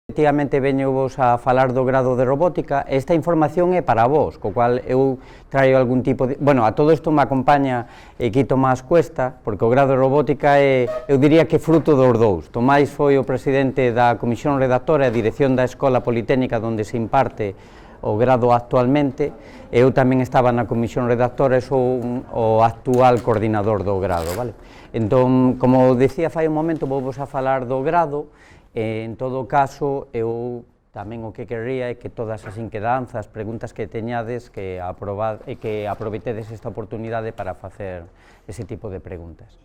Efectivamente, veño vos a falar do grado de robótica. Esta información é para vos, co cual eu traio algún tipo de... Bueno, a todo isto me acompaña Tomás Cuesta, porque o grado de robótica é, eu diría que fruto dos dous. Tomás foi o presidente da Comisión Redactora e a dirección da Escola Politécnica onde se imparte o grado actualmente. Eu tamén estaba na Comisión Redactora e sou o actual coordinador do grado, vale? Entón, como decía fai un momento, vou vos a falar do grado. En todo caso, eu tamén o que querría é que todas as inquedanzas, preguntas que teñades, que aproveitedes esta oportunidade para facer ese tipo de preguntas.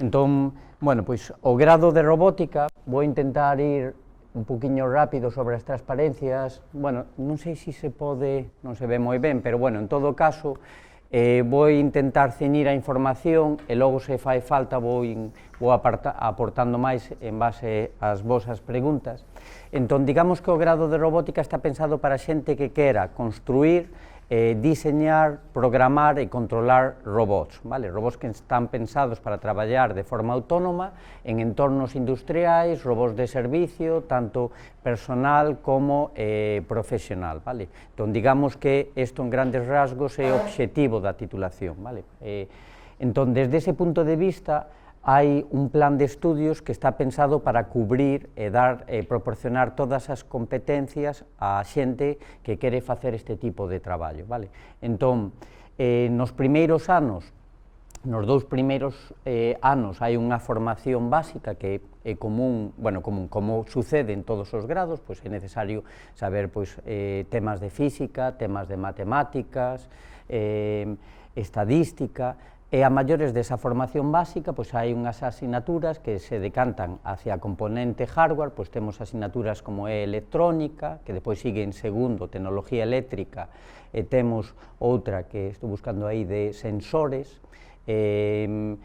Entón, bueno, pois o grado de robótica, vou intentar ir un poquinho rápido sobre as transparencias. Bueno, non sei se se pode, non se ve moi ben, pero bueno, en todo caso, vou intentar ceñir a información e logo, se fai falta, vou aportando máis en base ás vosas preguntas. Entón, digamos que o grado de robótica está pensado para xente que quera construir, diseñar, programar e controlar robots, vale? Robots que están pensados para traballar de forma autónoma en entornos industriais, robots de servicio, tanto personal como profesional, vale? Entón, digamos que isto en grandes rasgos é o obxectivo da titulación, vale? Entón, desde ese punto de vista, hai un plan de estudios que está pensado para cubrir e proporcionar todas as competencias á xente que quere facer este tipo de traballo, vale? Entón, nos primeiros anos, nos dous primeiros anos, hai unha formación básica que é común, bueno, como sucede en todos os grados, pois é necesario saber temas de física, temas de matemáticas, estadística. E a maiores desa formación básica, pois hai unhas asignaturas que se decantan hacia a componente hardware, pois temos asignaturas como é electrónica, que depois sigue en segundo, tecnología eléctrica, e temos outra que estou buscando aí de sensores, en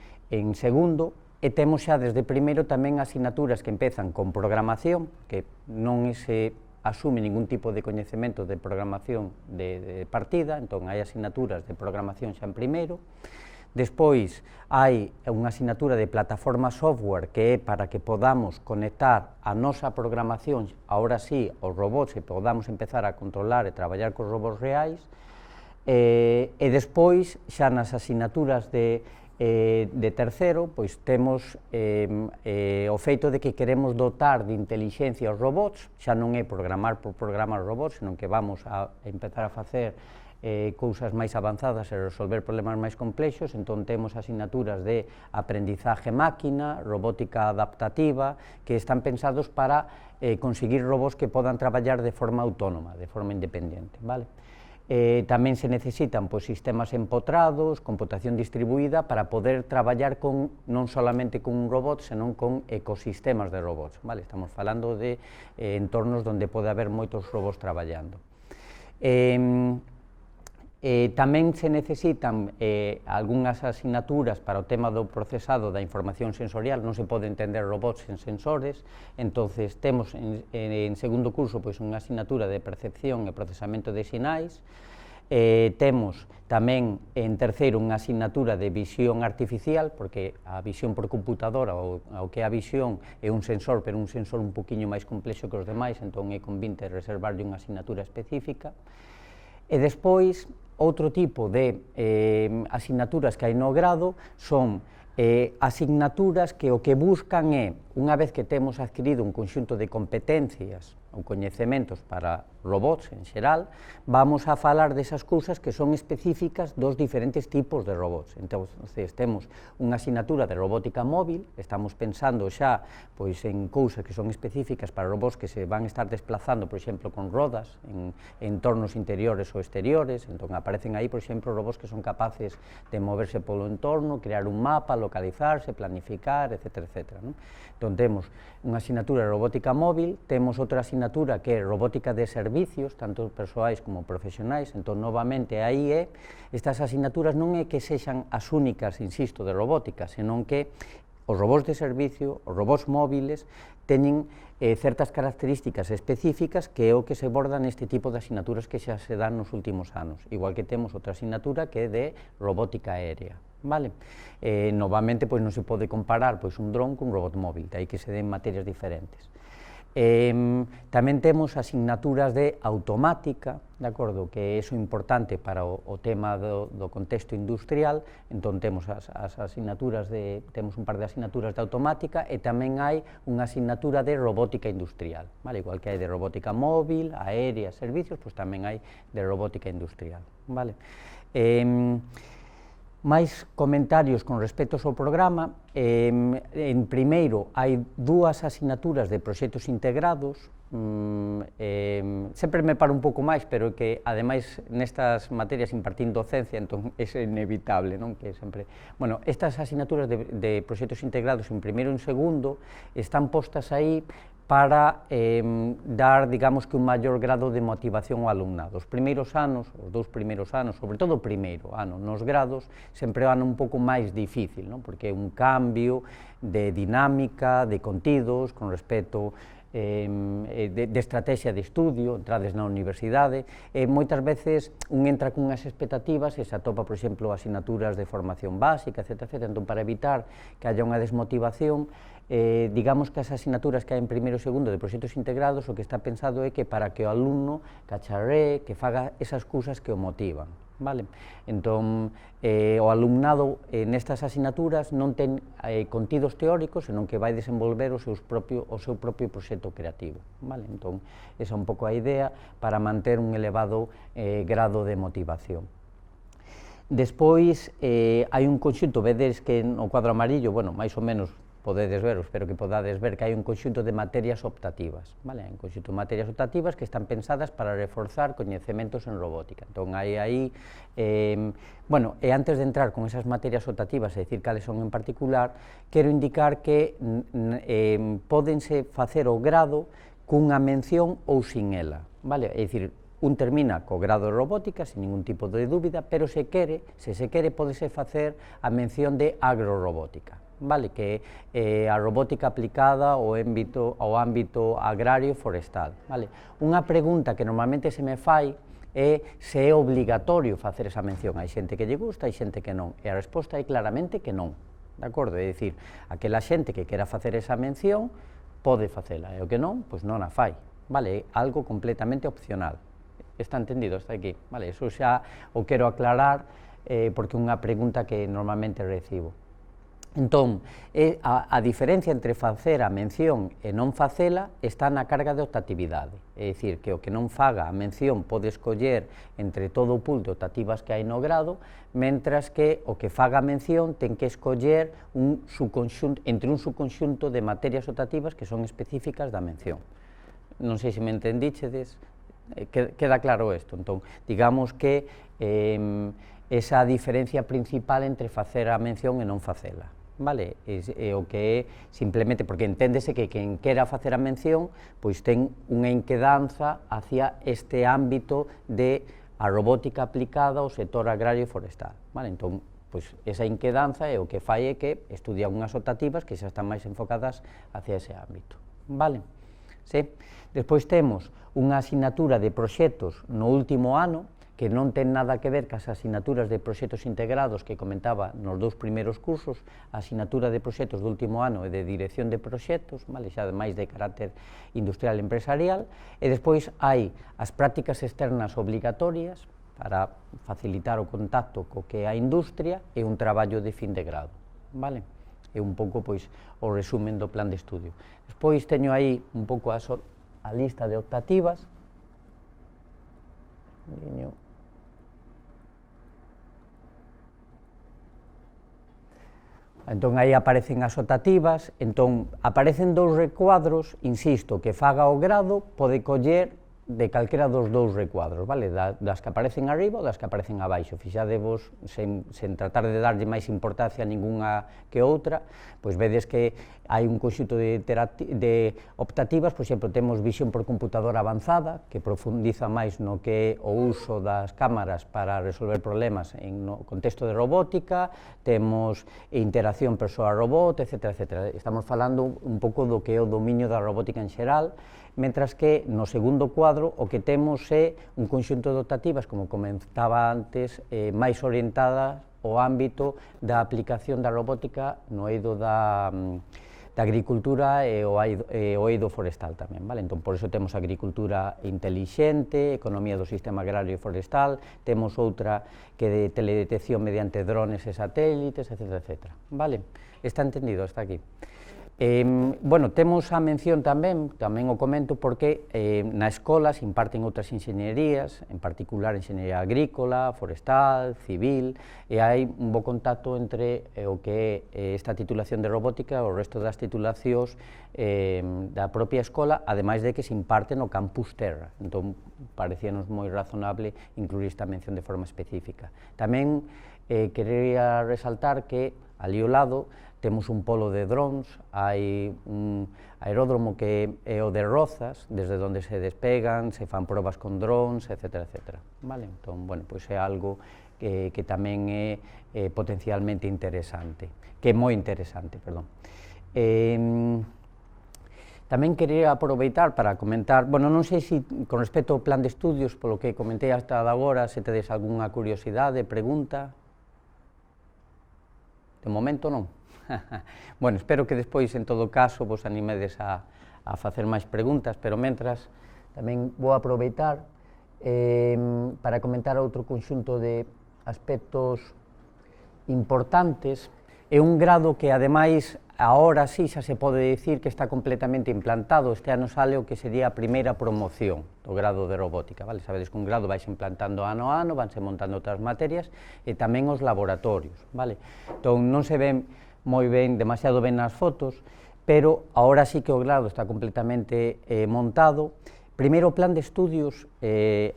segundo, e temos xa desde primeiro tamén asignaturas que empezan con programación, que non se asume ningún tipo de coñecemento de programación de partida, entón hai asignaturas de programación xa en primeiro. Despois hai unha asignatura de plataforma software que é para que podamos conectar a nosa programación, agora sí, aos robots, e podamos empezar a controlar e traballar cos robots reais. E despois, xa nas asignaturas de terceiro, pois temos o feito de que queremos dotar de intelixencia aos robots, xa non é programar por programar robots, senón que vamos a empezar a facer cousas máis avanzadas e resolver problemas máis complexos. Entón temos asignaturas de aprendizaje máquina, robótica adaptativa, que están pensados para conseguir robots que podan traballar de forma autónoma, de forma independente, vale? Tamén se necesitan sistemas empotrados, computación distribuída, para poder traballar non solamente con un robot, senón con ecosistemas de robots, vale? Estamos falando de entornos onde pode haber moitos robots traballando. Tamén se necesitan algunhas asignaturas para o tema do procesado da información sensorial. Non se pode entender robots sen sensores, entonces temos en segundo curso unha asignatura de percepción e procesamento de sinais. Temos tamén en terceiro unha asignatura de visión artificial, porque a visión por computadora, o que é a visión, é un sensor, pero un sensor un poquinho máis complexo que os demais, entón é convinte reservarlle unha asignatura específica. E despois, outro tipo de asignaturas que hai no grado son asignaturas que o que buscan é, unha vez que temos adquirido un conxunto de competencias ou coñecementos para robots en xeral, vamos a falar desas cousas que son específicas dos diferentes tipos de robots. Entón, temos unha asignatura de robótica móvil, estamos pensando xa en cousas que son específicas para robots que se van a estar desplazando, por exemplo, con rodas en entornos interiores ou exteriores. Entón, aparecen aí, por exemplo, robots que son capaces de moverse polo entorno, crear un mapa, localizarse, planificar, etc. Entón, temos unha asignatura de robótica móvil, temos outra asignatura que é robótica de servicios, tanto persoais como profesionais. Entón, novamente, aí estas asignaturas non é que sexan as únicas, insisto, de robótica, senón que os robots de servicio, os robots móviles, teñen certas características específicas que é o que se aborda neste tipo de asignaturas que xa se dan nos últimos anos, igual que temos outra asignatura que é de robótica aérea, vale? Novamente, non se pode comparar un dron con un robot móvil, de aí que se den materias diferentes. Tamén temos asignaturas de automática, de acordo, que é iso importante para o tema do contexto industrial. Entón temos as asignaturas temos un par de asignaturas de automática e tamén hai unha asignatura de robótica industrial, vale? Igual que hai de robótica móvil, aérea, servicios, pois tamén hai de robótica industrial, vale? Máis comentarios con respecto ao programa. En primeiro, hai dúas asignaturas de proxectos integrados. Sempre me paro un pouco máis, pero que, ademais, nestas materias impartín docencia, entón é inevitable, non? Que sempre... Bueno, estas asignaturas de proxectos integrados en primeiro e en segundo están postas aí para dar, digamos, que un maior grado de motivación ao alumnado. Os primeiros anos, os 2 primeiros anos, sobre todo o primeiro ano nos grados, sempre é un ano un pouco máis difícil, non? Porque é un cambio de dinámica, de contidos, con respecto de estrategia de estudio, entrades na universidade, e moitas veces un entra cunhas expectativas e se atopa, por exemplo, asignaturas de formación básica, etc. Entón, para evitar que haya unha desmotivación, digamos que as asignaturas que hai en primeiro e segundo de proxectos integrados, o que está pensado é que para que o alumno cacharree, que faga esas cousas que o motivan, vale? Entón, o alumnado nestas asignaturas non ten contidos teóricos, senón que vai desenvolver o seu propio proxecto creativo, vale? Entón, esa é un pouco a idea para manter un elevado grado de motivación. Despois, hai un conxunto, vedes que no cuadro amarillo, bueno, máis ou menos podedes ver, espero que podades ver, que hai un conxunto de materias optativas, vale? Un conxunto de materias optativas que están pensadas para reforzar coñecementos en robótica. Entón, hai aí, bueno, e antes de entrar con esas materias optativas, e dicir cales son en particular, quero indicar que pódense facer o grado cunha mención ou sin ela, vale? É dicir, un termina co grado de robótica, sin ningún tipo de dúbida, pero se se quere, pódese facer a mención de agrorobótica, vale? Que é a robótica aplicada ao ámbito agrario forestal, vale? Unha pregunta que normalmente se me fai é se é obligatorio facer esa mención. Hai xente que lle gusta, hai xente que non, e a resposta é claramente que non, de acordo? É dicir, aquela xente que quera facer esa mención pode facela, e o que non, pois non a fai, vale? É algo completamente opcional. Está entendido hasta aquí? Vale, eso xa o quero aclarar porque é unha pregunta que normalmente recibo. Entón, a diferencia entre facer a mención e non facela está na carga de optatividade, é dicir, que o que non faga a mención pode escoller entre todo o pool de optativas que hai no grado, mentras que o que faga a mención ten que escoller entre un subconxunto de materias optativas que son específicas da mención. Non sei se me entendíxedes. Queda claro isto. Entón, digamos que esa diferencia principal entre facer a mención e non facela, vale? É o que é simplemente porque enténdese que quen quera facer a mención pois ten unha inquedanza hacia este ámbito de a robótica aplicada ao sector agrario e forestal, vale? Entón, pois esa inquedanza é o que fai é que estudia unhas optativas que xa están máis enfocadas hacia ese ámbito, vale? Sí? Despois temos unha asignatura de proxectos no último ano que non ten nada que ver cas asignaturas de proxectos integrados que comentaba nos 2 primeiros cursos. A asignatura de proxectos do último ano é de dirección de proxectos, vale? Xa máis de carácter industrial e empresarial, e despois hai as prácticas externas obligatorias para facilitar o contacto co que é a industria e un traballo de fin de grado, vale? É un pouco, pois, o resumen do plan de estudio. Despois teño aí un pouco a lista de optativas. Entón, aí aparecen as optativas, entón, aparecen 2 recuadros, insisto, que faga o grado, pode coller de calquera dos 2 recuadros, vale? Das que aparecen arriba ou das que aparecen abaixo. Fixadevos, sen tratar de darlle máis importancia a ningunha que outra, pois vedes que hai un conxunto de optativas. Por exemplo, temos visión por computadora avanzada, que profundiza máis no que é o uso das cámaras para resolver problemas no contexto de robótica, temos interacción persoa-robot, etc. Estamos falando un pouco do que é o dominio da robótica en xeral, mentras que no segundo cuadro o que temos é un conxunto de optativas, como comentaba antes, máis orientadas ao ámbito da aplicación da robótica no eido da agricultura e o eido forestal tamén, vale? Entón, por iso temos agricultura intelixente, economía do sistema agrario e forestal, temos outra que de teledetección mediante drones e satélites, etc. etc. Vale? Está entendido hasta aquí? Bueno, temos a mención tamén o comento porque na escola se imparten outras enxeñerías, en particular enxeñería agrícola, forestal, civil, e hai un bo contacto entre o que é esta titulación de robótica e o resto das titulacións da propia escola, ademais de que se imparte no campus Terra. Entón, parecíanos moi razonable incluir esta mención de forma específica. Tamén quería resaltar que ali ao lado temos un polo de drones, hai un aeródromo que é o de Rozas, desde onde se despegan, se fan probas con drones, etc. etc. Vale? Entón, bueno, pois é algo que tamén é potencialmente interesante, que é moi interesante, perdón. Tamén quería aproveitar para comentar, bueno, non sei se con respecto ao plan de estudios, polo que comentei hasta agora, se tedes algunha curiosidade, pregunta. De momento non. Bueno, espero que despois, en todo caso, vos animedes a facer máis preguntas, pero mentras tamén vou aproveitar para comentar outro conxunto de aspectos importantes. É un grado que, ademais, agora sí xa se pode dicir que está completamente implantado. Este ano sale o que sería a primeira promoción do grado de robótica, vale? Sabedes que un grado vais implantando ano a ano, vanse montando outras materias e tamén os laboratorios, vale? Entón, non se ven moi ben, demasiado ben nas fotos, pero agora sí que o grado está completamente montado. Primeiro, o plan de estudios,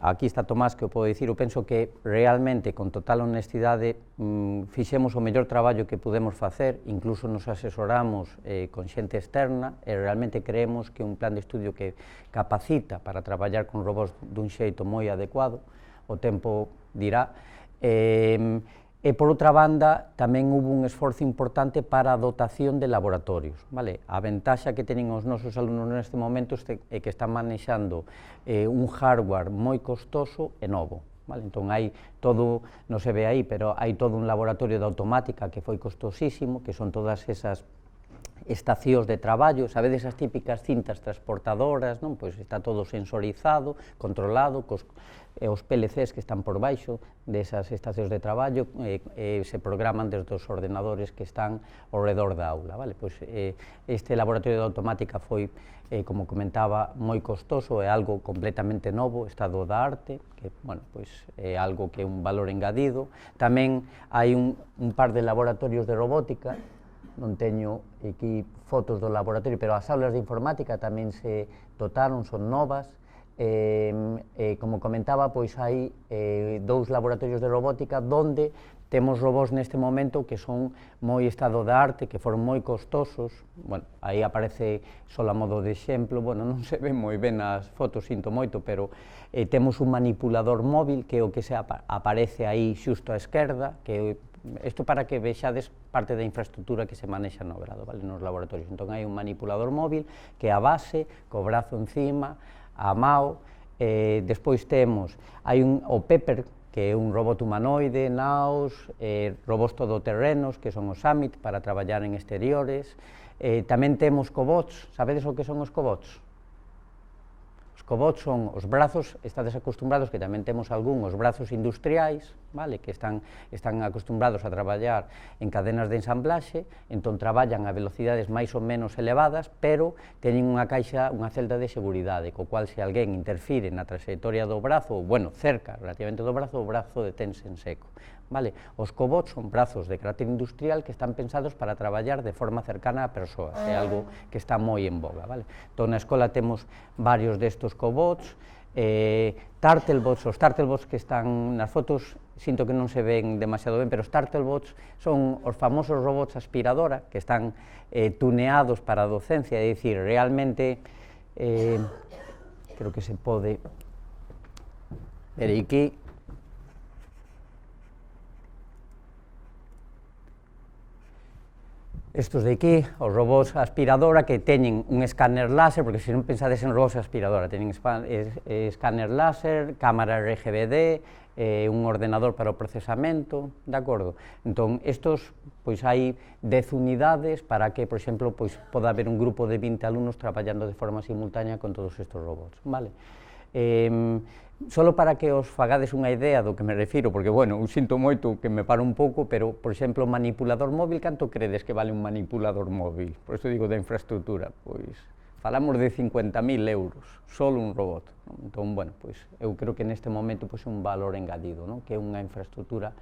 aquí está Tomás, que o podo dicir, eu penso que realmente, con total honestidade, fixemos o mellor traballo que pudemos facer, incluso nos asesoramos con xente externa, e realmente creemos que un plan de estudio que capacita para traballar con robós dun xeito moi adecuado, o tempo dirá. E, por outra banda, tamén hubo un esforzo importante para a dotación de laboratorios, vale? A ventaxa que teñen os nosos alumnos neste momento é que están manexando un hardware moi costoso e novo, vale? Entón, hai todo, non se ve aí, pero hai todo un laboratorio de automática que foi costosísimo, que son todas esas estacións de traballo, sabedes as típicas cintas transportadoras, non? Pois está todo sensorizado, controlado, os PLCs que están por baixo desas estacións de traballo se programan desde os ordenadores que están ao redor da aula, vale? Pois este laboratorio de automática foi, como comentaba, moi costoso, é algo completamente novo, estado da arte, que, bueno, pois é algo que é un valor engadido. Tamén hai un par de laboratorios de robótica, non teño aquí fotos do laboratorio, pero as aulas de informática tamén se dotaron, son novas. Como comentaba, pois hai dous laboratorios de robótica onde temos robós neste momento que son moi estado da arte, que foron moi costosos. Bueno, aí aparece só a modo de exemplo, bueno, non se ven moi ben as fotos, sinto moito, pero temos un manipulador móvil que é o que se aparece aí xusto á esquerda, que isto para que vexades parte da infraestructura que se manexa no grado, vale, nos laboratorios. Entón, hai un manipulador móvil que é a base, co brazo encima, a mao, despois temos, hai o Pepper, que é un robot humanoide, naos, robós todoterrenos, que son os Summit, para traballar en exteriores. Tamén temos cobots, sabedes o que son os cobots? Os cobots son os brazos, estades acostumbrados, que tamén temos algún, os brazos industriais, vale, que están acostumbrados a traballar en cadenas de ensamblaxe, entón traballan a velocidades máis ou menos elevadas, pero teñen unha caixa, unha celda de seguridade, co cual se alguén interfire na trayectoria do brazo, ou, bueno, cerca relativamente do brazo, o brazo detense en seco. Vale? Os cobots son brazos de carácter industrial que están pensados para traballar de forma cercana a persoas, é algo que está moi en boga, vale? Entón, na escola temos varios destos cobots, Turtlebots, os Turtlebots que están nas fotos, sinto que non se ven demasiado ben, pero os Turtlebots son os famosos robots aspiradora que están tuneados para a docencia, é dicir, realmente, creo que se pode ver aquí. Estos de aquí, os robots aspiradora que teñen un escáner láser, porque se non pensades en robots aspiradora, teñen escáner láser, cámara RGBD, un ordenador para o procesamento, de acordo? Entón, estos, pois hai 10 unidades para que, por exemplo, pois poda haber un grupo de 20 alumnos traballando de forma simultánea con todos estes robots, vale? Solo para que os fagades unha idea do que me refiro, porque, bueno, eu sinto moito que me paro un pouco, pero, por exemplo, o manipulador móvil, canto credes que vale un manipulador móvil? Por iso digo da infraestructura, pois, falamos de 50.000 euros, solo un robot, non? Entón, bueno, pois, eu creo que neste momento, pois, é un valor engadido, non? Que é unha infraestructura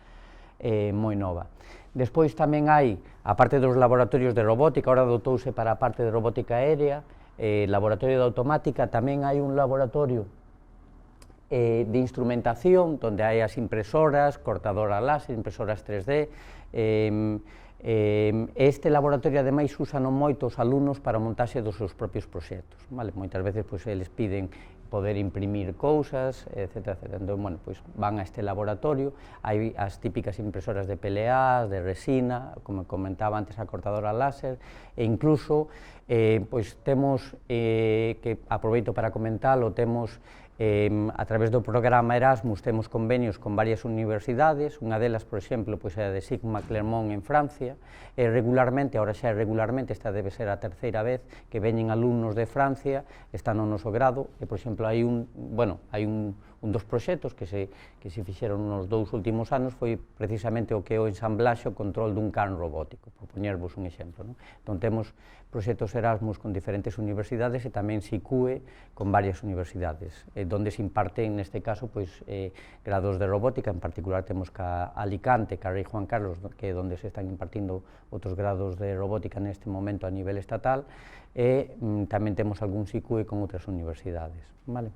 moi nova. Despois tamén hai, a parte dos laboratorios de robótica, ahora dotouse para a parte de robótica aérea, laboratorio de automática, tamén hai un laboratorio de instrumentación, onde hai as impresoras, cortadora láser, impresoras 3D. Este laboratorio, ademais, usan moito os alumnos para a montaxe dos seus propios proxectos, vale? Moitas veces, pois, eles piden poder imprimir cousas, etc. Entón, bueno, pois, van a este laboratorio, hai as típicas impresoras de PLA, de resina, como comentaba antes, a cortadora láser, e incluso, pois, temos, que aproveito para comentalo, temos a través do programa Erasmus temos convenios con varias universidades, unha delas, por exemplo, pois é a de Sigma Clermont en Francia, e regularmente, ahora xa é regularmente, esta debe ser a terceira vez, que veñen alumnos de Francia, están no noso grado, e, por exemplo, hai un dos proxectos que se fixeron nos 2 últimos anos foi precisamente o que é o ensamblaxe o control dun can robótico, por poñervos un exemplo, non? Entón, temos proxectos Erasmus con diferentes universidades e tamén SICUE con varias universidades, donde se imparten, neste caso, pois, grados de robótica, en particular temos ca Alicante, ca Rei Juan Carlos, que é onde se están impartindo outros grados de robótica neste momento a nivel estatal, e tamén temos algún SICUE con outras universidades, vale?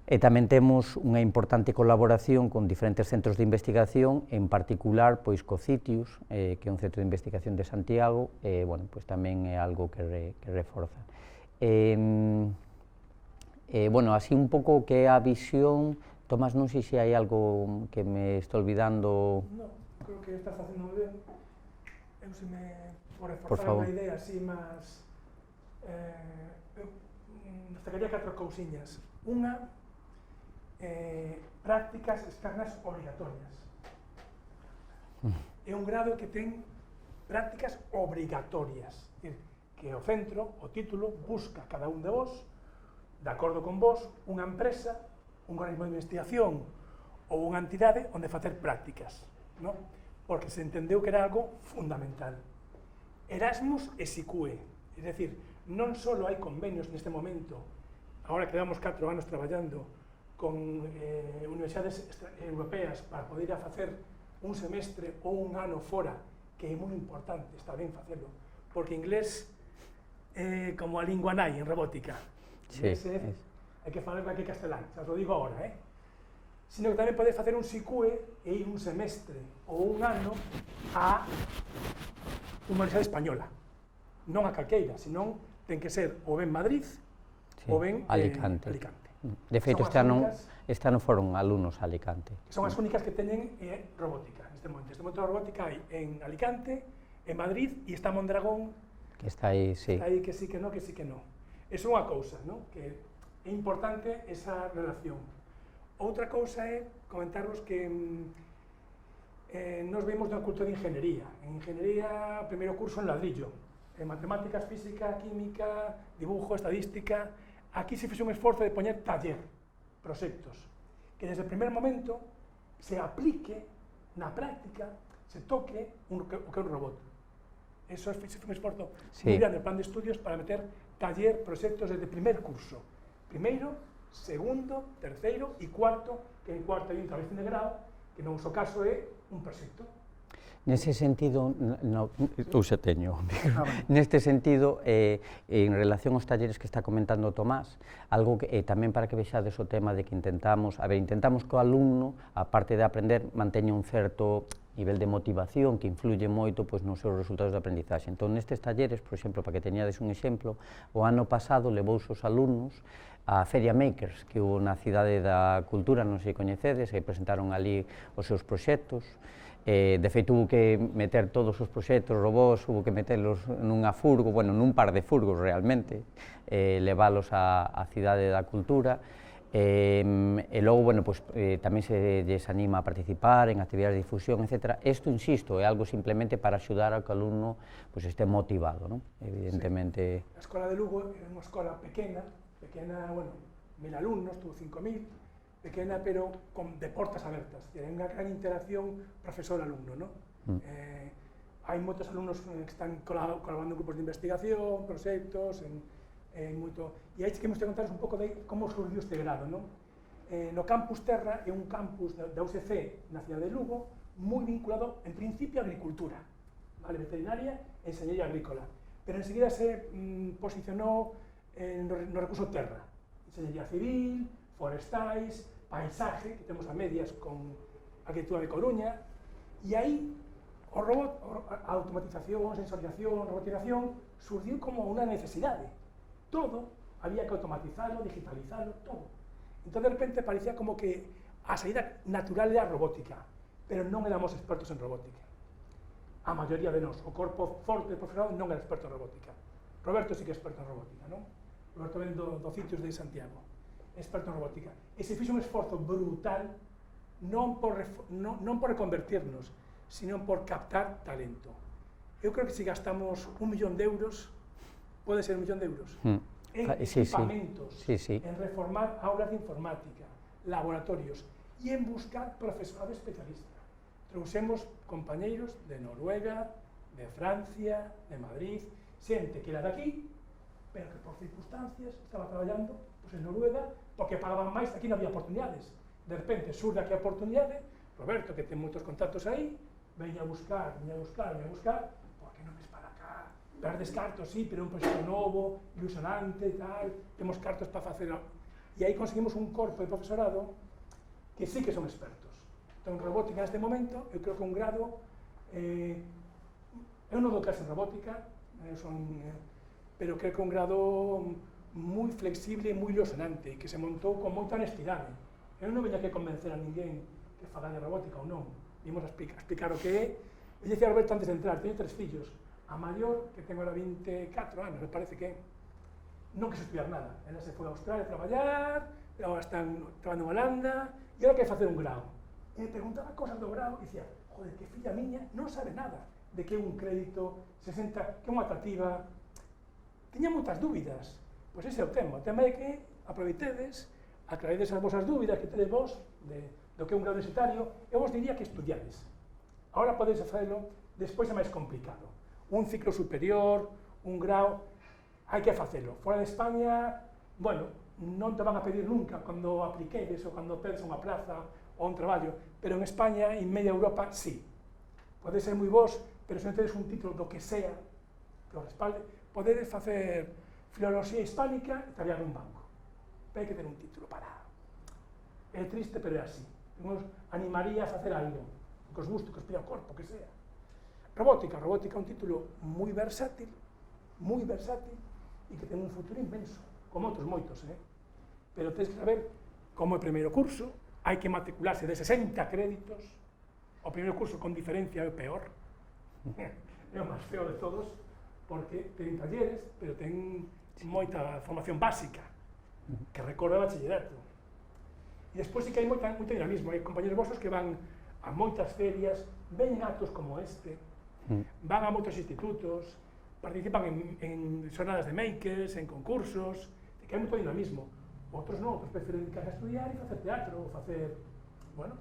E tamén temos unha importante colaboración con diferentes centros de investigación, en particular, pois, co CITIUS, que é un centro de investigación de Santiago, e, bueno, pois, tamén é algo que reforza. Bueno, así un pouco que é a visión. Tomás, non sei se hai algo que me estou olvidando. No, creo que estás facendo moi ben. Eu se me por reforzar unha idea así máis, destacaría 4 cousiñas. Unha, prácticas externas obrigatorias. É un grado que ten prácticas obrigatorias, que o centro, o título, busca cada un de vos, de acordo con vos, unha empresa, un organismo de investigación ou unha entidade onde facer prácticas, non? Porque se entendeu que era algo fundamental. Erasmus e SICUE, é dicir, non só hai convenios neste momento, agora que levamos 4 anos traballando con universidades europeas para poder ir a facer un semestre ou un ano fora, que é moi importante, está ben facelo, porque inglés é como a lingua nai en robótica. Sí, hai que falar aquí castelán, xa os lo digo agora, sino que tamén podes facer un SICUE e ir un semestre ou un ano a unha universidade española, non a calqueira, senón ten que ser ou ben Madrid ou ben Alicante. De feito, este ano foron alumnos a Alicante. Son as únicas que teñen robótica neste momento. Neste momento a robótica hai en Alicante, en Madrid, e está Mondragón, que está aí, sí. Está aí que sí que no, que sí que no. É unha cousa, non? Que é importante esa relación. Outra cousa é comentaros que nos vemos na cultura de ingeniería. En ingeniería, primeiro curso en ladrillo. En matemáticas, física, química, dibujo, estadística. Aquí se fixe un esforzo de poñer taller, proxectos, que desde o primer momento se aplique na práctica, se toque o que é un robot. Eso é un esforzo moi grande no plan de estudios para meter taller, proxectos desde o primer curso. Primeiro, segundo, terceiro e cuarto, que en cuarto hai un traballo de grado, que no noso caso é un proxecto. Nese sentido, eu xa teño, neste sentido, en relación aos talleres que está comentando Tomás, algo que tamén para que vexades o tema de que intentamos que o alumno, a parte de aprender, manteña un certo nivel de motivación que influye moito pois, nos seus resultados de aprendizaxe. Entón, nestes talleres, por exemplo, para que teñades un exemplo, o ano pasado levouse os alumnos a Feria Makers, que hubo na Cidade da Cultura, non sei se coñecedes, e presentaron ali os seus proxectos. De feito, hubo que meter todos os proxectos robós, hubo que meterlos nunha furgo, bueno, nun par de furgos realmente, leválos á Cidade da Cultura, e logo, bueno, pues, tamén se lles anima a participar en actividades de difusión, etc. Isto, insisto, é algo simplemente para axudar ao que o alumno pues, este motivado, ¿no? Evidentemente. Sí. A Escola de Lugo é unha escola pequena, bueno, 1000 alumnos, tuvo 5000, pequena, pero de portas abertas, hai unha gran interacción profesor-alumno, ¿no? Hai moitos alumnos que están colaborando en grupos de investigación, proxectos, e aí que imos contaros un pouco de como surgiu este grado, ¿no? No Campus Terra é un campus da UCC na cidade de Lugo, moi vinculado, en principio, a agricultura, vale, veterinaria e enseñería agrícola, pero enseguida se posicionou no recurso terra, enseñería civil, forestais, paisaje, que temos a medias con a arquitectura de Coruña, e aí o robot, a automatización, sensorización, robotización, surgiu como unha necesidade. Todo había que automatizarlo, digitalizarlo, todo. Entón, de repente, parecía como que a saída natural era a robótica, pero non éramos expertos en robótica. A maioría de nós, o corpo forte do profesorado non era experto en robótica. Roberto sí que é experto en robótica, non? Roberto ven do Citios de Santiago, experto en robótica. E se fixo un esforzo brutal non por reconvertirnos, sino por captar talento. Eu creo que se gastamos 1 millón de euros, pode ser 1 millón de euros, en equipamentos, en reformar aulas de informática, laboratorios e en buscar profesorado especialista. Trouxemos compañeiros de Noruega, de Francia, de Madrid, xente que era daqui, pero que por circunstancias estaba traballando en Noruega, porque pagaban máis, aquí non había oportunidades. De repente, surge aquí a oportunidade, Roberto, que ten moitos contactos aí, veña a buscar, porque non ves para cá, perdes cartos, sí, pero é un proxecto novo, ilusionante e tal, temos cartos para facer. E aí conseguimos un corpo de profesorado que sí que son expertos. Entón, robótica neste momento, eu creo que un grado, eu non dou clase en robótica, pero creo que un grado moi flexible e moi ilusionante, que se montou con moita honestidade. Eu non veña que convencer a ninguén que faga de robótica ou non. Vimos a explicar o que é. Eu dicía a Roberto antes de entrar, teño 3 fillos. A maior, que ten agora 24 anos, me parece que non quise estudiar nada. Ela se foi a Australia a traballar, agora están traballando en Holanda, e agora quere facer un grau. E me preguntaba cosas do grau e dicía, joder, que filla miña non sabe nada de que é un crédito, que é unha atractiva. Tiña moitas dúbidas. Pois ese é o tema. O tema é que aproveitedes, aclaredes as vosas dúbidas que tedes vos do que é un grado universitario, eu vos diría que estudiades. Agora podedes facelo, despois é máis complicado. Un ciclo superior, un grau, hai que facelo. Fora de España, bueno, non te van a pedir nunca cando apliquedes ou cando pedes unha plaza ou un traballo, pero en España e en media Europa, sí. Pode ser moi vos, pero se non tedes un título do que sea que o respalde, podedes facer filoloxía hispánica e traballar nun banco. Pero hai que ter un título para... É triste, pero é así. Nos animaría a facer algo, que os guste, que os pida o corpo, que sea. Robótica é un título moi versátil, e que ten un futuro inmenso, como outros moitos, pero tens que saber como é o primeiro curso, hai que matricularse de 60 créditos, o primeiro curso con diferencia é o peor, é o máis feo de todos, porque ten talleres, pero ten moita formación básica, que recorda o bachillerato. E despois sí que hai moito dinamismo, hai compañeros vosos que van a moitas ferias, ven actos como este, van a moitos institutos, participan en xornadas de makers, en concursos, que hai moito dinamismo. Outros non, outros prefieren dedicarse a estudiar e facer teatro, ou facer... Bueno,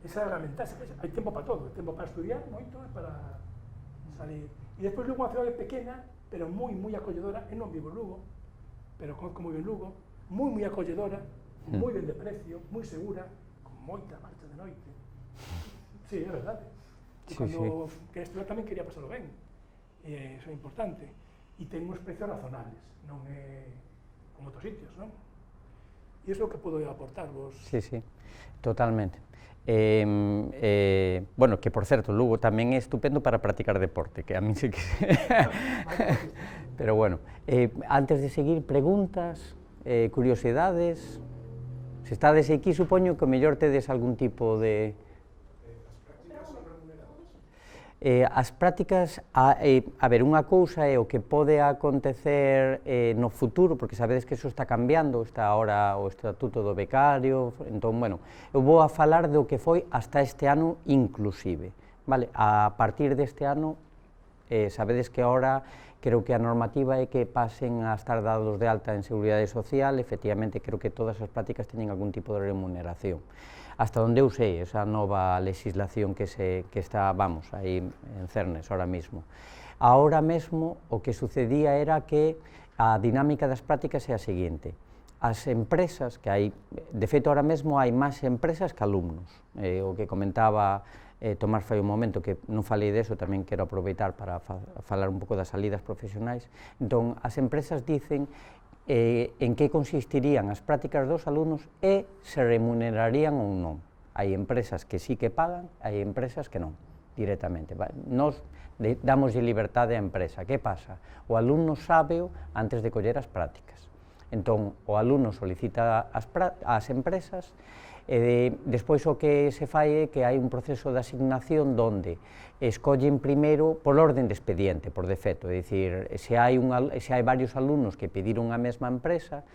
esa é a ventaxa, hai tempo para todo, hai tempo para estudiar moito e para salir. E despois Lugo é unha cidade pequena, pero moi acolledora, eu non vivo en Lugo, pero como vivo en Lugo, moi acolledora, moi ben de precio, moi segura, con moita marcha de noite. Sí, é verdade. E cando queres estudiar tamén quería pasarlo ben, e iso é importante. E ten uns precios razonables, non é como outros sitios, non? E iso é o que podo aportarvos. Sí, totalmente. Bueno, que por certo, Lugo tamén é estupendo para practicar deporte, que a mí sí que... Pero bueno, antes de seguir, preguntas, curiosidades... Se estades aquí, supoño que o mellor tedes algún tipo de... As prácticas son As prácticas, a ver, unha cousa é o que pode acontecer no futuro, porque sabedes que eso está cambiando, está ahora o estatuto do becario, entón, bueno, eu vou a falar do que foi hasta este ano inclusive, vale? A partir deste ano, sabedes que ahora creo que a normativa é que pasen a estar dados de alta en Seguridade Social, efectivamente creo que todas as prácticas teñen algún tipo de remuneración. Hasta onde eu sei, esa nova legislación que está, vamos, aí en cernes ahora mismo. Ahora mesmo o que sucedía era que a dinámica das prácticas é a seguinte: as empresas que hai, de feito ahora mesmo hai máis empresas que alumnos, o que comentaba Tomás fai un momento que non falei deso, tamén quero aproveitar para falar un pouco das salidas profesionais. Entón, as empresas dicen en que consistirían as prácticas dos alumnos e se remunerarían ou non. Hai empresas que sí que pagan, hai empresas que non, directamente. Nos damos libertade á empresa. Que pasa? O alumno sábeo antes de coller as prácticas. Entón, o alumno solicita ás empresas e despois o que se fai é que hai un proceso de asignación donde escollen primeiro por orden de expediente, por defecto, é dicir, se hai varios alumnos que pediron a mesma empresa,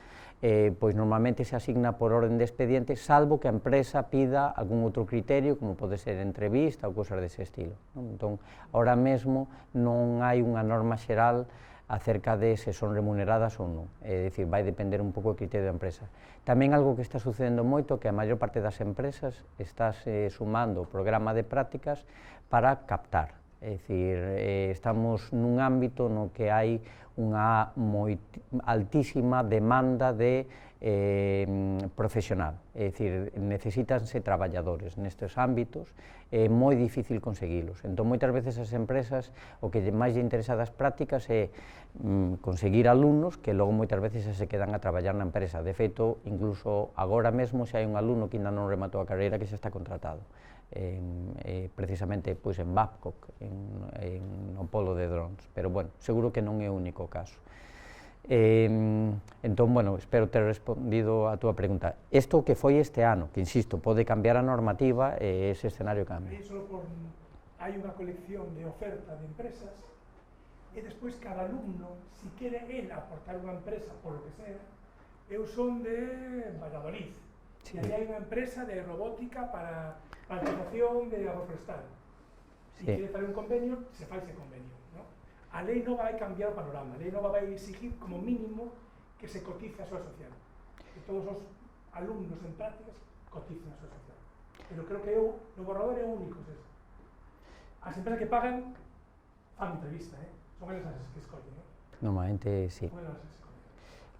pois normalmente se asigna por orden de expediente, salvo que a empresa pida algún outro criterio, como pode ser entrevista ou cousas dese estilo, non? Entón, ahora mesmo non hai unha norma xeral acerca de se son remuneradas ou non, é dicir, vai depender un pouco do criterio da empresa. Tamén algo que está sucedendo moito, que a maior parte das empresas está sumando o programa de prácticas para captar, é dicir, estamos nun ámbito no que hai unha altísima demanda de profesional, é dicir, necesítanse traballadores nestes ámbitos, é moi difícil conseguilos. Entón, moitas veces as empresas o que máis lle interesa das prácticas é conseguir alumnos que logo moitas veces se quedan a traballar na empresa. De feito, incluso agora mesmo, se hai un alumno que ainda non rematou a carreira que xa está contratado, precisamente pois, en Babcock, no polo de drones, pero bueno, seguro que non é o único caso. Entón, bueno, espero ter respondido a túa pregunta. Isto que foi este ano, que insisto, pode cambiar a normativa e ese escenario cambia. Hai unha colección de oferta de empresas e despois cada alumno, si quere él aportar unha empresa, por lo que sea, eu son de Valladolid, e aí hai unha empresa de robótica para automatización de agroforestal. Si quere fazer un convenio, se fai ese convenio. A lei non vai cambiar o panorama, a lei non vai exigir como mínimo que se cotice a súa social, que todos os alumnos en prácticas coticen a súa social. Pero creo que no borrador é o único. As empresas que pagan fan entrevista, son elas as que escollen. Normalmente, sí.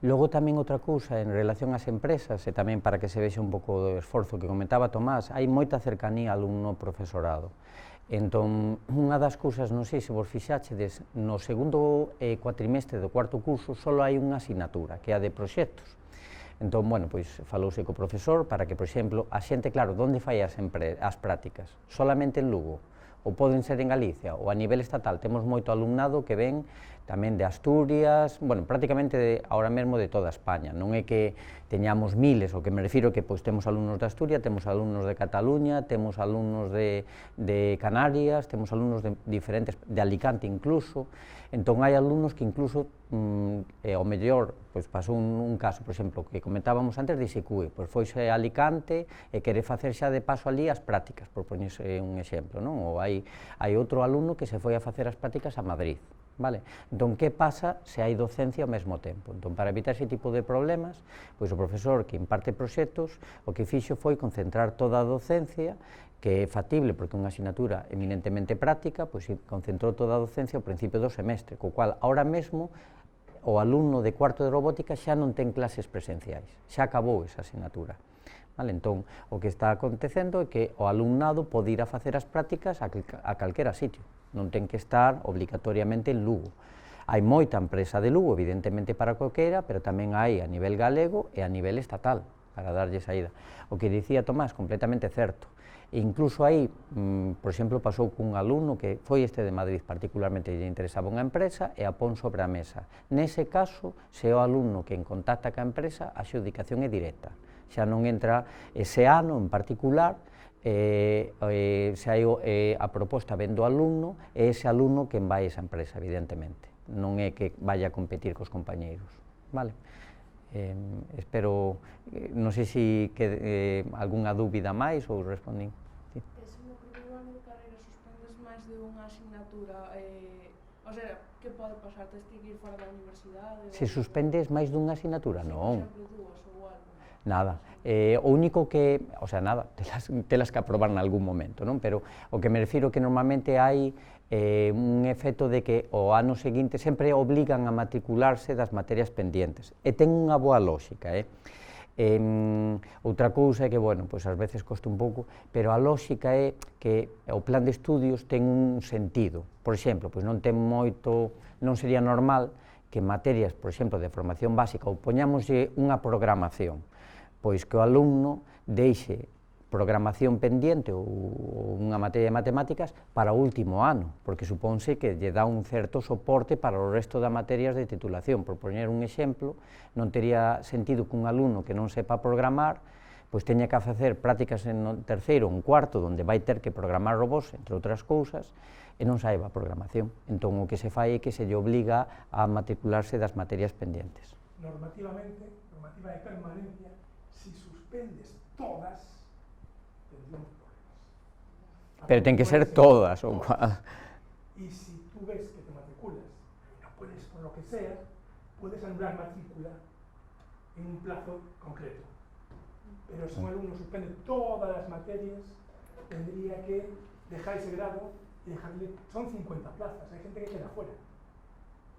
Logo tamén outra cousa en relación ás empresas, e tamén para que se vexe un pouco do esforzo que comentaba Tomás, hai moita cercanía alumno-profesorado. Entón, unha das cousas, non sei se vos fixáchedes, no segundo cuatrimestre do cuarto curso só hai unha asignatura, que é a de proxectos. Entón, bueno, pois falouse co profesor para que, por exemplo, a xente, claro, onde fai as prácticas? Solamente en Lugo? Ou poden ser en Galicia? Ou a nivel estatal? Temos moito alumnado que ven tamén de Asturias, bueno, prácticamente ahora mesmo de toda España, non é que teñamos miles, o que me refiro que pois temos alumnos de Asturias, temos alumnos de Cataluña, temos alumnos de Canarias, temos alumnos de diferentes, de Alicante incluso, entón hai alumnos que incluso, ao mellor, pois pasou un caso, por exemplo, que comentábamos antes de ISECUE, pois foise a Alicante e quere facer xa de paso ali as prácticas, por poñerse un exemplo, non? Ou hai outro alumno que se foi a facer as prácticas a Madrid. Vale? Entón, que pasa se hai docencia ao mesmo tempo? Entón, para evitar ese tipo de problemas, pois o profesor que imparte proxectos, o que fixo foi concentrar toda a docencia, que é factible porque é unha asignatura eminentemente práctica, pois concentrou toda a docencia ao principio do semestre, co cual, ahora mesmo, o alumno de cuarto de robótica xa non ten clases presenciais, xa acabou esa asignatura. Vale? Entón, o que está acontecendo é que o alumnado pode ir a facer as prácticas a calquera sitio, non ten que estar obligatoriamente en Lugo. Hai moita empresa de Lugo, evidentemente para calquera, pero tamén hai a nivel galego e a nivel estatal, para darlle saída. O que dicía Tomás, completamente certo. E incluso aí, por exemplo, pasou cun alumno que foi este de Madrid, particularmente lle interesaba unha empresa e a pon sobre a mesa. Nese caso, se o alumno que contacta ca empresa, a adxudicación é directa. Xa non entra ese ano en particular, se hai a proposta vendo alumno, é ese alumno quen vai a esa empresa, evidentemente, non é que vaya a competir cos compañeiros, vale? Espero, non sei se algunha dúbida máis ou respondín. E se no primeiro ano de carreira suspendes máis de unha asignatura, o sea, que pode pasar? Tes que ir fora da universidade? Se suspendes máis dunha asignatura, non. Sempre dúas ou algo? Nada, o único que, o sea, nada, telas que aprobar en algún momento, non? Pero o que me refiro que normalmente hai un efecto de que o ano seguinte sempre obligan a matricularse das materias pendientes, e ten unha boa lógica, outra cousa é que, bueno, pois ás veces costa un pouco, pero a lógica é que o plan de estudios ten un sentido. Por exemplo, pois non ten moito, non sería normal que materias, por exemplo, de formación básica, ou poñámoslle unha programación, pois que o alumno deixe programación pendiente ou unha materia de matemáticas para o último ano, porque supónse que lle dá un certo soporte para o resto das materias de titulación. Por poñer un exemplo, non tería sentido que un alumno que non sepa programar pois teña que facer prácticas en terceiro ou en cuarto, onde vai ter que programar robots, entre outras cousas, e non saiba programación. Entón, o que se fai é que se lle obliga a matricularse das materias pendientes. Normativamente, normativa de permanencia, si suspendes todas, tendríamos problemas. Pero ten que ser todas, ou cual. Y si tú ves que te matriculas y no puedes, por lo que sea, puedes anular matrícula en un plazo concreto. Pero si un alumno suspende todas las materias, tendría que dejar ese grado y dejarle, son 50 plazas, hay gente que queda fuera.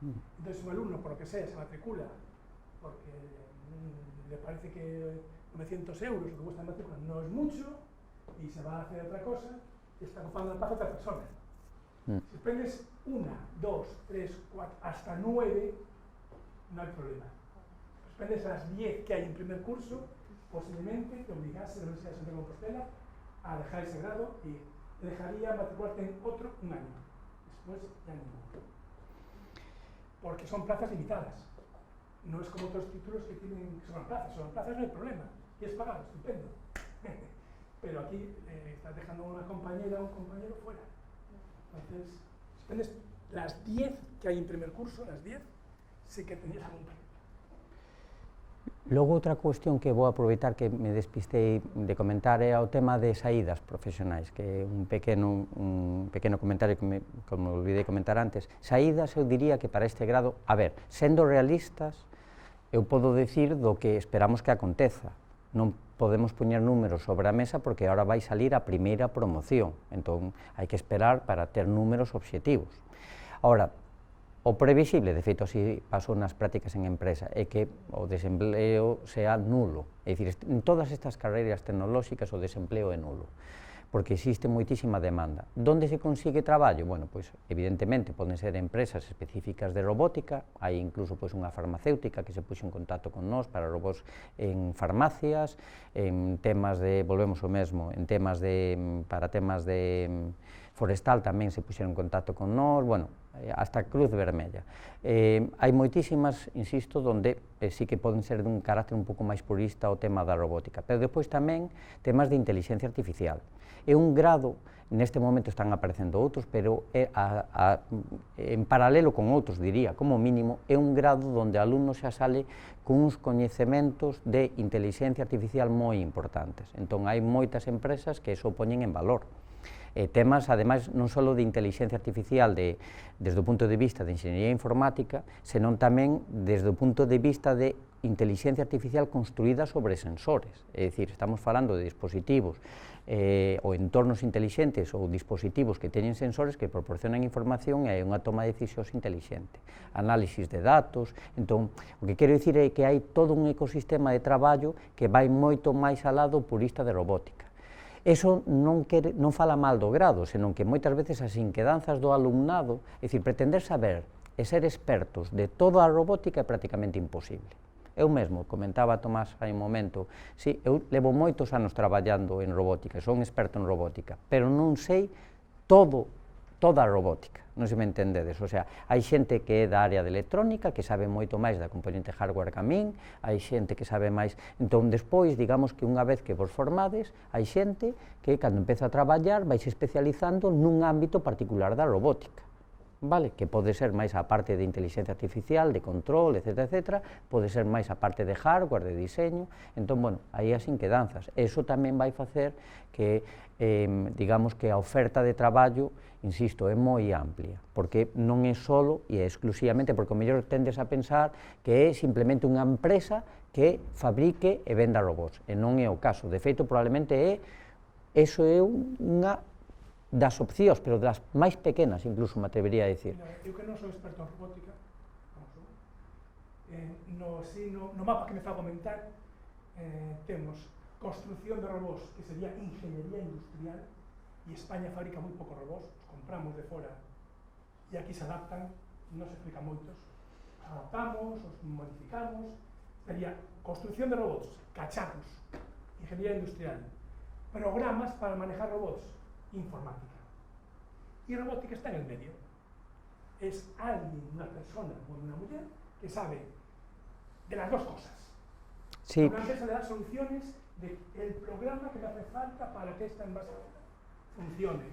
Entonces un alumno, por lo que sea, se matricula porque le parece que 900 euros lo que cuesta la matrícula no es mucho y se va a hacer otra cosa y está ocupando el plazo de otra persona. Si suspendes 1, 2, 3, 4, hasta 9, no hay problema. Suspendes a las 10 que hay en primer curso, posiblemente te obligase la Universidad de Santiago de Compostela a dejar ese grado y te dejaría matricularte en otro un año. Después ya ninguno. Porque son plazas limitadas. No es como otros títulos que tienen sobran plazas no hay problema. Y es pagado, estupendo. Pero aquí estás dejando a una compañera o un compañero fuera. Entonces, suspendes las 10 que hay en primer curso, las 10, sí que tendrías algún problema. Logo, outra cuestión que vou aproveitar que me despistei de comentar é o tema de saídas profesionais, que é un pequeno comentario que me olvidei comentar antes. Saídas, eu diría que para este grado, a ver, sendo realistas, eu podo decir do que esperamos que aconteza. Non podemos poñer números sobre a mesa porque agora vai salir a primeira promoción, entón hai que esperar para ter números obxectivos. Ahora, o previsible, de feito, así pasou nas prácticas en empresa, é que o desempleo sea nulo. É dicir, en todas estas carreiras tecnolóxicas o desempleo é nulo, porque existe moitísima demanda. Donde se consigue traballo? Bueno, pois, evidentemente, poden ser empresas específicas de robótica, hai incluso pois, unha farmacéutica que se puxo en contacto con nós para robots en farmacias, en temas de, volvemos ao mesmo, en temas de, para temas de forestal tamén se puxeron en contacto con nós, bueno, hasta Cruz Vermella. Hai moitísimas, insisto, donde sí que poden ser dun carácter un pouco máis purista o tema da robótica, pero depois tamén temas de inteligencia artificial. É un grado, neste momento están aparecendo outros, pero en paralelo con outros, diría, como mínimo, é un grado onde o alumno xa sale con uns coñecementos de inteligencia artificial moi importantes. Entón, hai moitas empresas que eso poñen en valor. Temas, ademais, non só de inteligencia artificial desde o punto de vista de enxeñería informática, senón tamén desde o punto de vista de inteligencia artificial construída sobre sensores. É dicir, estamos falando de dispositivos ou entornos intelixentes ou dispositivos que teñen sensores que proporcionan información e hai unha toma de decisións intelixente. Análisis de datos, entón, o que quero dicir é que hai todo un ecosistema de traballo que vai moito máis alá do purista de robótica. Eso non fala mal do grado, senón que moitas veces as inquedanzas do alumnado, é dicir, pretender saber e ser expertos de toda a robótica é prácticamente imposible. Eu mesmo, comentaba a Tomás hai un momento, sí, eu levo moitos anos traballando en robótica, son experto en robótica, pero non sei todo toda a robótica, non se me entendedes, o sea, hai xente que é da área de electrónica, que sabe moito máis da componente hardware que a min, hai xente que sabe máis, entón despois, digamos que unha vez que vos formades, hai xente que cando empeza a traballar vai se especializando nun ámbito particular da robótica, vale? Que pode ser máis a parte de inteligencia artificial, de control, etc., etc., pode ser máis a parte de hardware, de diseño, entón, bueno, aí as inquedanzas, eso tamén vai facer que, digamos que a oferta de traballo, insisto, é moi amplia, porque non é solo e é exclusivamente, porque o mellor tendes a pensar que é simplemente unha empresa que fabrique e venda robots, e non é o caso, de feito, probablemente eso é unha das opcións, pero das máis pequenas, incluso, me atrevería a dicir. Eu que non sou experto en robótica, no mapa que me está a comentar, temos construcción de robots, que sería ingeniería industrial, e España fabrica moi poucos robots, os compramos de fora, e aquí se adaptan, non se explica moitos, os adaptamos, os modificamos, sería construcción de robots, cacharros, ingeniería industrial, programas para manejar robots, informática. Y robótica está en el medio. Es alguien, una persona o una mujer que sabe de las dos cosas. Sí. Una empresa le da soluciones del programa que le hace falta para que esta envasada funcione.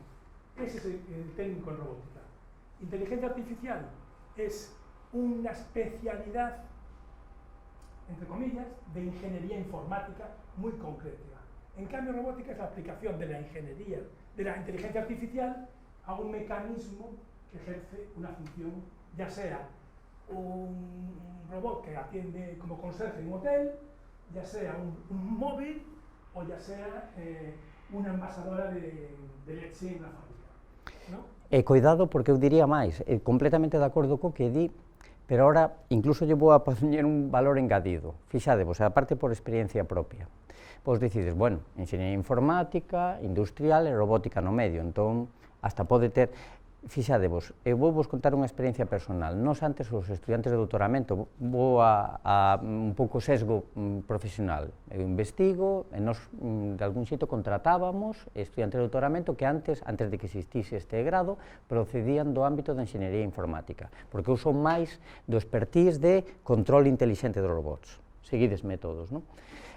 Ese es el técnico en robótica. Inteligencia artificial es una especialidad, entre comillas, de ingeniería informática muy concreta. En cambio, robótica es la aplicación de la ingeniería, de la inteligencia artificial a un mecanismo que ejerce una función, ya sea un robot que atiende como conserje en un hotel, ya sea un móvil o ya sea una envasadora de leche en la fábrica, ¿no? Cuidado, porque eu diría máis, completamente de acordo co que di, pero ahora incluso lle vou a poñer un valor engadido. Fixadevos, aparte por experiencia propia. Vos decides, bueno, enxeñería informática, industrial e robótica no medio, entón, hasta pode ter, fixadevos, eu vou vos contar unha experiencia personal. Nos antes, os estudiantes de doutoramento, vou a un pouco sesgo profesional. Eu investigo, e nos, de algún xeito, contratábamos estudiantes de doutoramento que antes de que existise este grado, procedían do ámbito da enxeñería informática, porque eu son máis do expertise de control inteligente dos robots. Seguidesme todos, non?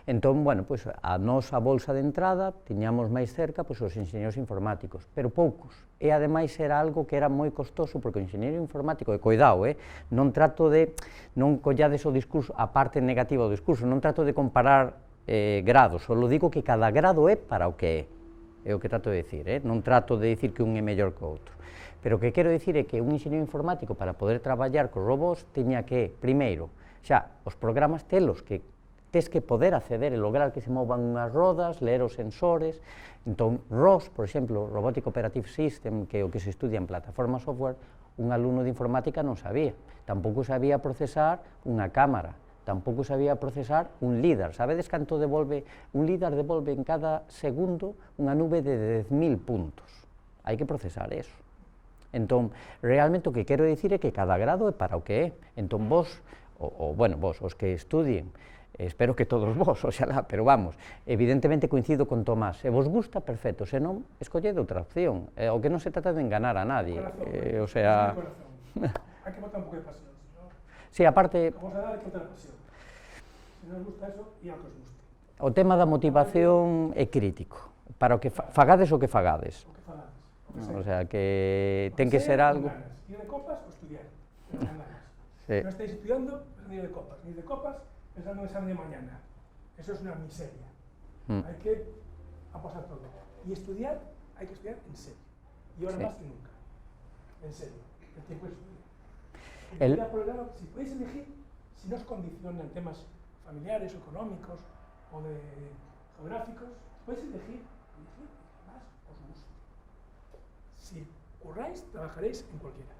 Entón, bueno, pois, a nosa bolsa de entrada tiñamos máis cerca pois, os enxeñeros informáticos, pero poucos. E, ademais, era algo que era moi costoso, porque o enxeñero informático, e coidado, non trato de, non collades o discurso, a parte negativa do discurso, non trato de comparar grados, só digo que cada grado é para o que é o que trato de dicir, non trato de dicir que un é mellor que o outro. Pero o que quero dicir é que un enxeñero informático, para poder traballar cos robots, tiña que, primeiro, xa, os programas telos que tes que poder acceder e lograr que se movan unhas rodas, ler os sensores. Entón, ROS, por exemplo, Robotic Operative System, que é o que se estudia en plataforma software, un alumno de informática non sabía. Tampouco sabía procesar unha cámara, tampouco sabía procesar un LIDAR. Sabedes canto devolve? Un LIDAR devolve en cada segundo unha nube de 10.000 puntos. Hai que procesar eso. Entón, realmente o que quero dicir é que cada grado é para o que é. Entón, vos, bueno, vos, os que estudien, espero que todos vos, oxalá, pero vamos, evidentemente coincido con Tomás, se vos gusta, perfecto, se non, escollede outra opción, o que non se trata de enganar a nadie, o sea... Hai que botar un pouco de pasión, ¿no? Sí, aparte... Vamos a dar que botar pasión. Se non gusta eso, e a que os guste. O tema da motivación é crítico, para o que fagades o que fagades. O que fagades, O sea, que ten que ser algo... Ir de copas o estudiar, non estáis estudiando, ni de copas, pensando en examen de mañana. Eso es una miseria. Hay que apostar todo. Y estudiar, hay que estudiar en serio. Y ahora más que nunca. En serio. El tiempo es estudiar. Estudiar por el lado, si podéis elegir, si no os condicionan temas familiares, o económicos o de geográficos, podéis elegir lo que más os guste. Si curráis, trabajaréis en cualquiera.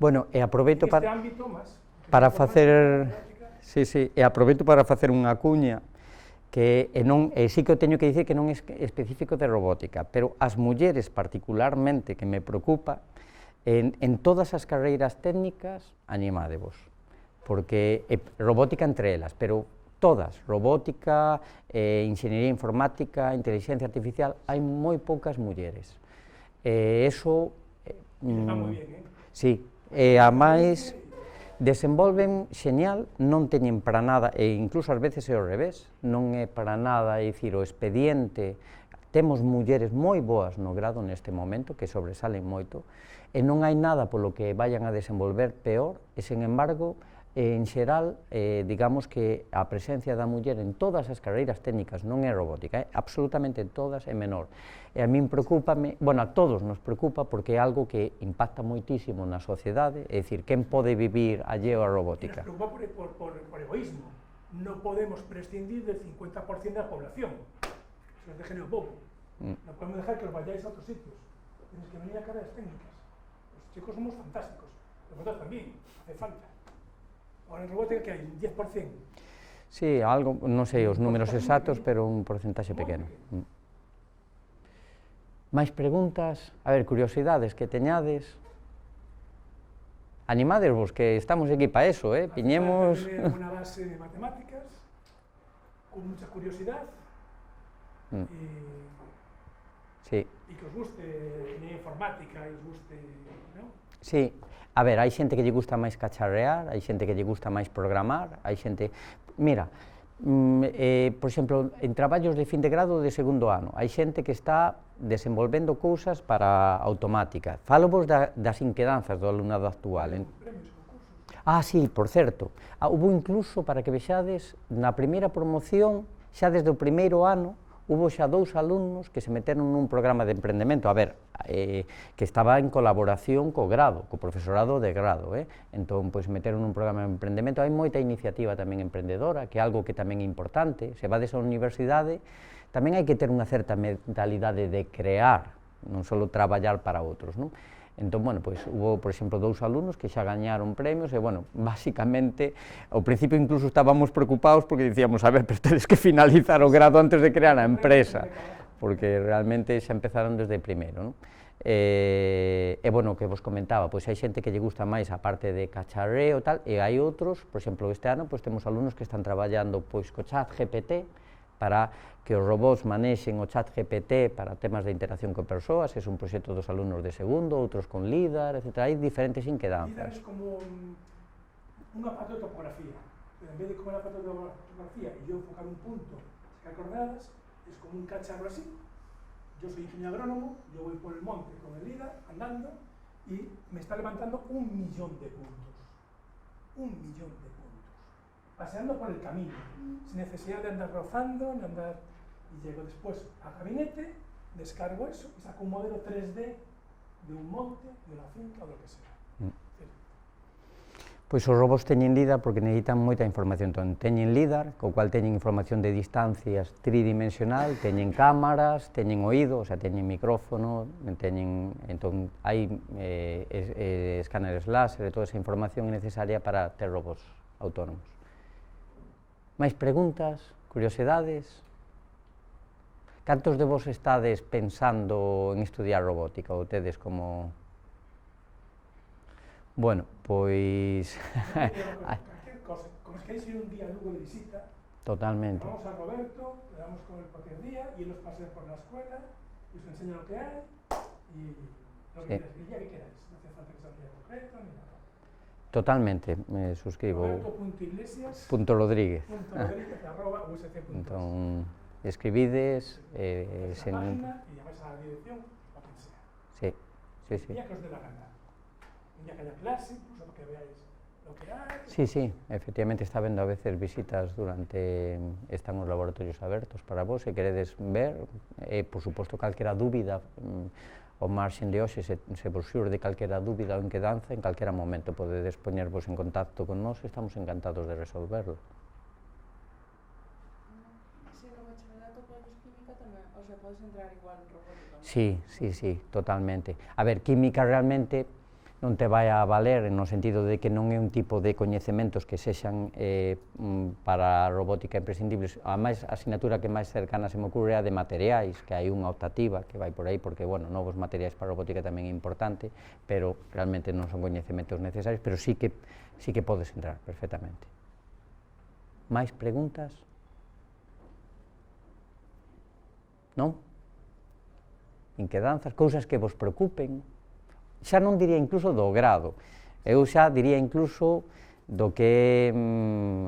Bueno, e aproveito para... En este ámbito más. Para facer... Sí, e aproveito para facer unha cuña que sí que eu teño que dicir que non é específico de robótica, pero as mulleres particularmente que me preocupa, en todas as carreiras técnicas, animádevos, porque robótica entre elas, pero todas, robótica, inxeniería informática, inteligencia artificial, hai moi poucas mulleres. Eso Está moi bien, Sí, e a máis desenvolven xeñal, non teñen para nada, e incluso ás veces é ao revés, non é para nada, é dicir, o expediente, temos mulleres moi boas no grado neste momento, que sobresalen moito, e non hai nada polo que vayan a desenvolver peor, e, sen embargo, en xeral, digamos que a presencia da muller en todas as carreiras técnicas, non é robótica, absolutamente en todas é menor. E a min preocúpame, bueno, a todos nos preocupa porque é algo que impacta moitísimo na sociedade, é dicir, quen pode vivir alleo a robótica? Nos preocupa por egoísmo. Non podemos prescindir del 50% da población. Se nos dejen o poco. Non podemos dejar que os vayáis a otros sitios. Tienes que venir a carreras técnicas. Los chicos somos fantásticos. Nosotros también, hace falta. Ahora en robótica que hai un 10%. Sí, algo, non sei os números exactos, pero un porcentaxe pequeno. Máis preguntas? A ver, curiosidades que teñades? Animádesvos, que estamos aquí para eso, piñemos... Hace falta tener unha base de matemáticas, con mucha curiosidad, Sí. E que os guste a informática, e os guste, non? Sí, a ver, hai xente que lle gusta máis cacharrear, hai xente que lle gusta máis programar, hai xente... Mira, por exemplo, en traballos de fin de grado de segundo ano, hai xente que está desenvolvendo cousas para automática. Fálovos das inquedanzas do alumnado actual. Sí, por certo, hubo incluso, para que vexades, na primeira promoción, xa desde o primeiro ano, hubo xa 2 alumnos que se meteron nun programa de emprendemento, a ver, que estaba en colaboración co grado, co profesorado de grado, entón, pois, meteron nun programa de emprendemento. Hai moita iniciativa tamén emprendedora, que é algo que tamén é importante. Se vades á universidade, tamén hai que ter unha certa mentalidade de crear, non só traballar para outros, non? Entón, bueno, pois, hubo, por exemplo, 2 alumnos que xa gañaron premios e, bueno, basicamente, ao principio incluso estábamos preocupados porque dicíamos, a ver, pero tedes que finalizar o grado antes de crear a empresa, porque realmente xa empezaron desde primeiro, non? E, bueno, que vos comentaba, pois hai xente que lle gusta máis a parte de cacharreo e tal, e hai outros, por exemplo, este ano, pois temos alumnos que están traballando, pois, co ChatGPT, para que os robots manexen o ChatGPT para temas de interacción con persoas, é un proxecto dos alumnos de segundo, outros con LIDAR, etc. Hai diferentes inquedanzas. LIDAR é como un aparato de topografía, pero en vez de como un aparato de topografía y yo enfocar un punto, sacar coordenadas, es como un cacharro así. Yo soy ingeniero agrónomo, yo voy por el monte con el LIDAR andando y me está levantando 1 millón de puntos. 1 millón de puntos. Paseando por el camino, sin necesidad de andar rozando, ni andar... Y llego después al gabinete, descargo eso y saco un modelo 3D de un monte, de una finca o lo que sea. Pois os robots teñen LIDAR porque necesitan moita información, entón teñen LIDAR, co cual teñen información de distancias tridimensional, teñen cámaras, teñen oído, o sea, teñen micrófono, teñen, entón, hai escáneres láser e toda esa información é necesaria para ter robots autónomos. Máis preguntas, curiosidades? Cantos de vos estades pensando en estudiar robótica ou tedes como... Bueno, pois... Cualquier cosa, como es que queréis ir un día a Lugo de visita, totalmente. vamos a Roberto, le damos con él cualquier día y él os pasea por la escuela y os enseña lo que hay y lo que queráis, el día que queráis, no hace falta que sea un día concreto ni nada. Totalmente, me suscribo. Roberto.iglesias.usc.es. Entón, escribides... esa página y llamáis a la dirección o quien sea. Sí, sí, sí. El día que os dé la gana. Un día que haya clase, incluso para que veáis lo que hay. Sí, sí, efectivamente está vendo a veces visitas durante... Están os laboratorios abertos para vos, se queredes ver, por suposto, calquera dúbida, o marxen de hoxe, se vos xurde calquera dúbida ou inquedanza, en calquera momento podedes poñervos en contacto con nós, estamos encantados de resolverlo. Se no bacharelato podes química tamén, o sea, podes entrar igual en robótica. Sí, sí, sí, totalmente. A ver, química realmente non te vai a valer no sentido de que non é un tipo de coñecementos que sexan para a robótica imprescindibles. A máis asignatura que máis cercana se me ocurre é a de materiais, que hai unha optativa que vai por aí, porque, bueno, novos materiais para a robótica tamén é importante, pero realmente non son coñecementos necesarios, pero sí que podes entrar perfectamente. Máis preguntas? Non? Inquedanzas, cousas que vos preocupen? xa non diría incluso do grado, eu xa diría incluso do que é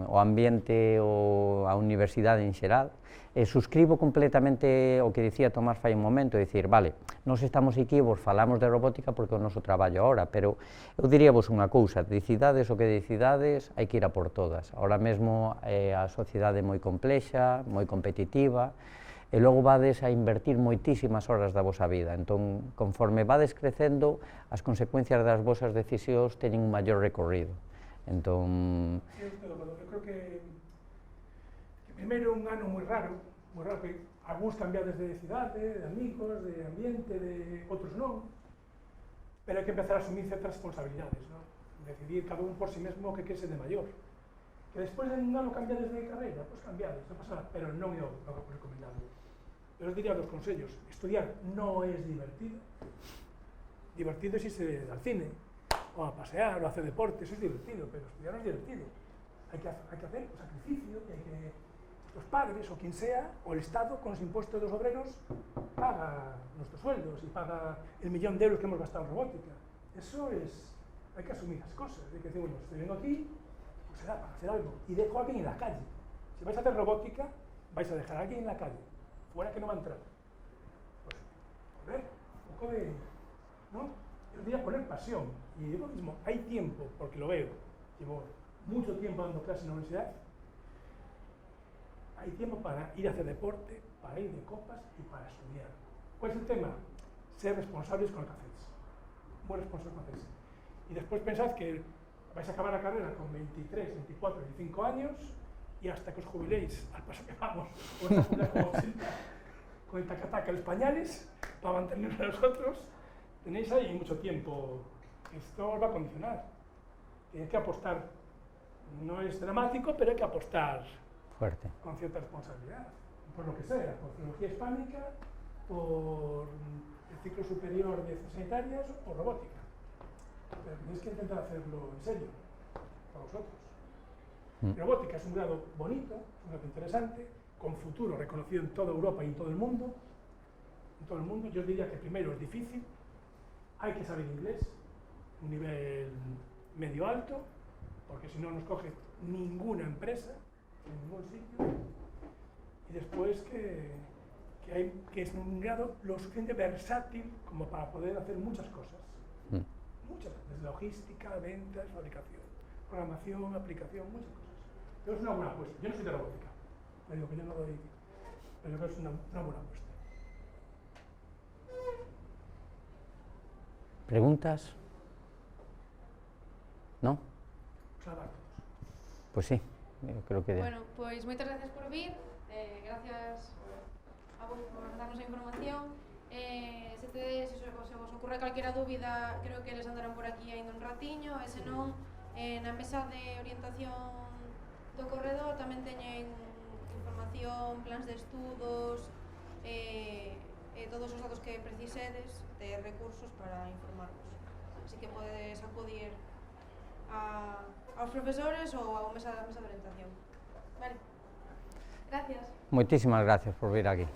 o ambiente ou a universidade en xeral. Suscribo completamente o que dicía Tomás fai un momento, dicir, vale, nós estamos aquí e vos falamos de robótica porque é o noso traballo ahora, pero eu diríavos unha cousa, dicidades o que dicidades, hai que ir a por todas. Ahora mesmo a sociedade é moi complexa, moi competitiva, e logo vades a invertir moitísimas horas da vosa vida, entón, conforme vades crecendo, as consecuencias das vosas decisións teñen un maior recorrido. Entón... Sí, eu creo que primeiro un ano moi raro, que algúns cambiades de cidade, de amigos, de ambiente, de outros non, pero hai que empezar a asumir certas responsabilidades, non? Decidir cada un por si mesmo o que quere ser de maior. Que despois de un ano cambiades de carreira, pois cambiades, non pasa nada, pero non é o recomendable. Eu os diría dos consellos, estudiar non é divertido, divertido é irse al cine, ou a pasear, ou a hacer deporte, eso es divertido, pero estudiar non é divertido. Hai que hacer o sacrificio, e hai que los padres o quien sea, o el Estado, con los impuestos de los obreros, paga nuestros sueldos y paga el millón de euros que hemos gastado en robótica. Eso es, hay que asumir las cosas, hay que decir, bueno, si vengo aquí, pues será para hacer algo, y dejo a alguien en la calle. Si vais a hacer robótica, vais a dejar a alguien en la calle, fuera que no va a entrar. Pues, joder, un poco de, ¿no? Yo diría poner pasión, y yo mismo, hay tiempo, porque lo veo, llevo mucho tiempo dando clases en la universidad, hay tiempo para ir a hacer deporte, para ir de copas y para estudiar. ¿Cuál es el tema? Ser responsables con lo que hacéis. Muy responsables con lo que hacéis. Y después pensad que vais a acabar la carrera con 23, 24, 25 años y hasta que os jubiléis, al paso que vamos, os vais a jubilar con 80, con el tacataca los pañales, para mantenernos a nosotros, tenéis ahí mucho tiempo. Esto os va a condicionar. Hay que apostar. No es dramático, pero hay que apostar fuerte, con cierta responsabilidad, por lo que sea, por filología hispánica, por el ciclo superior de ciencias sanitarias o por robótica. Pero tenéis que intentar hacerlo en serio, para vosotros. Robótica es un grado bonito, es un grado interesante, con futuro reconocido en toda Europa y en todo el mundo. En todo el mundo, yo diría que primero es difícil, hay que saber inglés, un nivel medio alto, porque si no nos coge ninguna empresa, en ningún sitio, y después que es un grado lo suficiente versátil como para poder hacer muchas cosas, muchas, desde logística, ventas, fabricación, programación, aplicación, muchas cosas. Pero es una buena apuesta. Yo no soy de robótica, me digo que yo no doy, pero creo que es una buena apuesta. ¿Preguntas? ¿No? Pues sí. Creo que... Bueno, pois moitas gracias por vir, gracias a vos por darnos a información. Se vos ocurre calquera dúbida, creo que les andarán por aquí ainda un ratiño, e senón na mesa de orientación do corredor tamén teñen información, plans de estudos, todos os datos que precisedes de recursos para informarvos. Así que podedes acudir aos profesores ou a mesa de orientación. Vale. Gracias. Moitísimas gracias por vir aquí.